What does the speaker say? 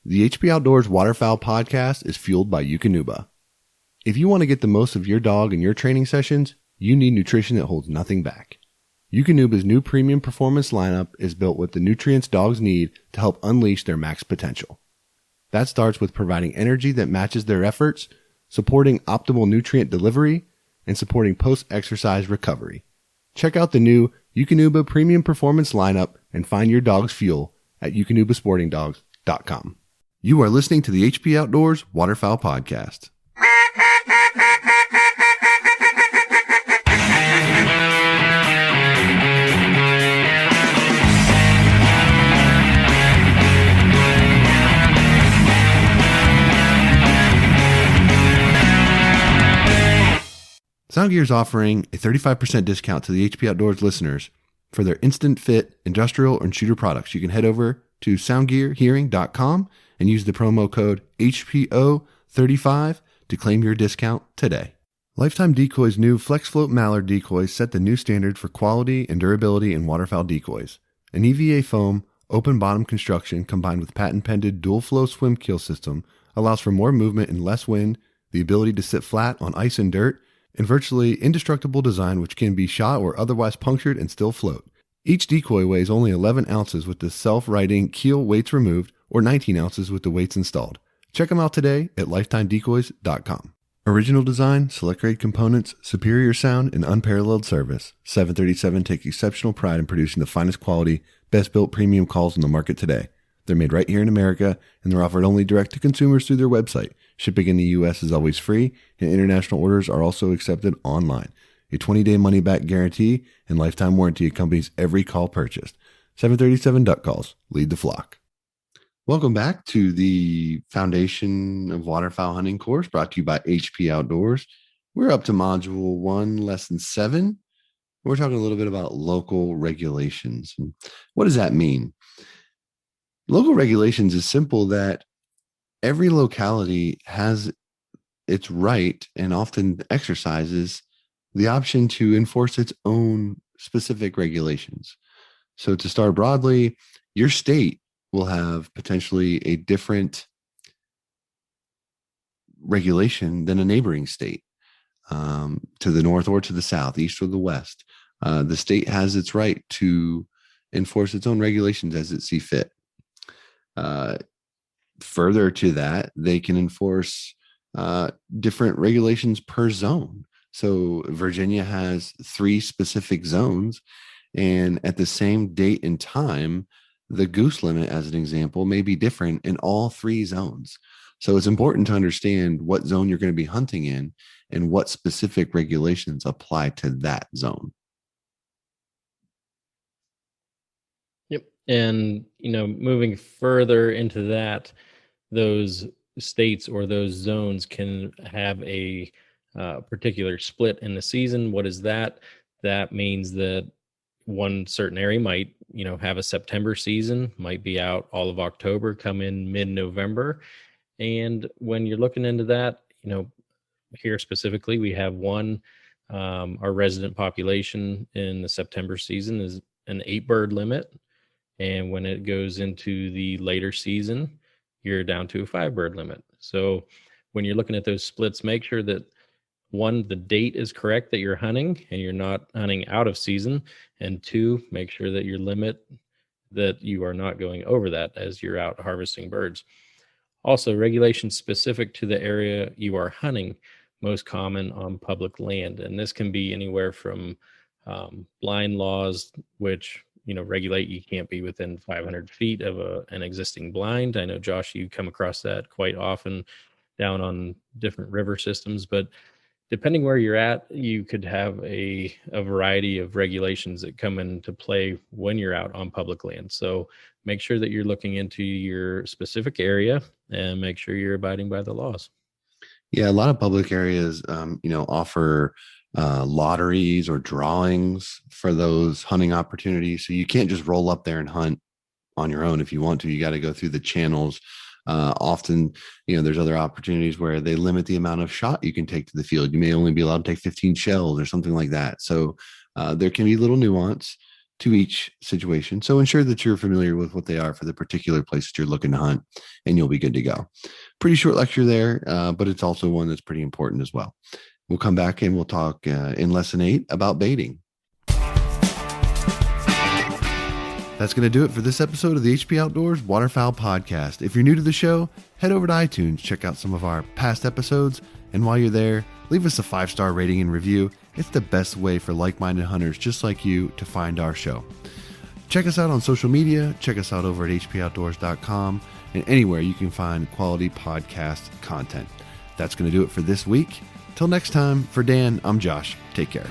The HP Outdoors Waterfowl podcast is fueled by Eukanuba. If you want to get the most of your dog in your training sessions, you need nutrition that holds nothing back. Eukanuba's new premium performance lineup is built with the nutrients dogs need to help unleash their max potential. That starts with providing energy that matches their efforts, supporting optimal nutrient delivery, and supporting post-exercise recovery. Check out the new Eukanuba Premium Performance lineup and find your dog's fuel at eukanubasportingdogs.com. You are listening to the HP Outdoors Waterfowl Podcast. SoundGear is offering a 35% discount to the HP Outdoors listeners for their instant fit industrial and shooter products. You can head over to soundgearhearing.com and use the promo code HPO35 to claim your discount today. Lifetime Decoy's new Flex Float Mallard decoys set the new standard for quality and durability in waterfowl decoys. An EVA foam, open bottom construction combined with patent-pended dual flow swim keel system allows for more movement and less wind, the ability to sit flat on ice and dirt, and virtually indestructible design which can be shot or otherwise punctured and still float. Each decoy weighs only 11 ounces with the self-righting keel weights removed or 19 ounces with the weights installed. Check them out today at lifetimedecoys.com. Original design, select grade components, superior sound, and unparalleled service. 737 takes exceptional pride in producing the finest quality, best built premium calls in the market today. They're made right here in America, and they're offered only direct to consumers through their website. Shipping in the U.S. is always free, and international orders are also accepted online. A 20-day money-back guarantee and lifetime warranty accompanies every call purchased. 737 Duck Calls. Lead the flock. Welcome back to the Foundation of Waterfowl Hunting course brought to you by HP Outdoors. We're up to Module 1, Lesson 7. We're talking a little bit about local regulations. What does that mean? Local regulations is simple that every locality has its right and often exercises the option to enforce its own specific regulations. So to start broadly, your state will have potentially a different regulation than a neighboring state, to the north or to the south, east or the west. The state has its right to enforce its own regulations as it sees fit. Further to that, they can enforce different regulations per zone. So Virginia has 3 specific zones, and at the same date and time, the goose limit, as an example, may be different in all 3 zones. So it's important to understand what zone you're going to be hunting in and what specific regulations apply to that zone. Yep. And, moving further into that, those states or those zones can have a particular split in the season. What is that? That means that one certain area might, have a September season, might be out all of October, come in mid-November. And when you're looking into that, here specifically, we have our resident population in the September season is an 8-bird limit. And when it goes into the later season, you're down to a 5-bird limit. So when you're looking at those splits, make sure that 1, the date is correct that you're hunting and you're not hunting out of season. And 2, make sure that your limit, that you are not going over that as you're out harvesting birds. Also, regulations specific to the area you are hunting, most common on public land. And this can be anywhere from blind laws, which regulate you can't be within 500 feet of an existing blind. I know, Josh, you come across that quite often down on different river systems, but depending where you're at, you could have a variety of regulations that come into play when you're out on public land. So make sure that you're looking into your specific area and make sure you're abiding by the laws. Yeah, a lot of public areas, offer lotteries or drawings for those hunting opportunities. So you can't just roll up there and hunt on your own. If you want to, you got to go through the channels. Often, there's other opportunities where they limit the amount of shot you can take to the field. You may only be allowed to take 15 shells or something like that. So there can be little nuance to each situation. So ensure that you're familiar with what they are for the particular place that you're looking to hunt, and you'll be good to go. Pretty short lecture there, but it's also one that's pretty important as well. We'll come back and we'll talk in lesson 8 about baiting. That's going to do it for this episode of the HP Outdoors Waterfowl Podcast. If you're new to the show, head over to iTunes, check out some of our past episodes, and while you're there, leave us a 5-star rating and review. It's the best way for like-minded hunters just like you to find our show. Check us out on social media, check us out over at hpoutdoors.com, and anywhere you can find quality podcast content. That's going to do it for this week. Till next time, for Dan, I'm Josh. Take care.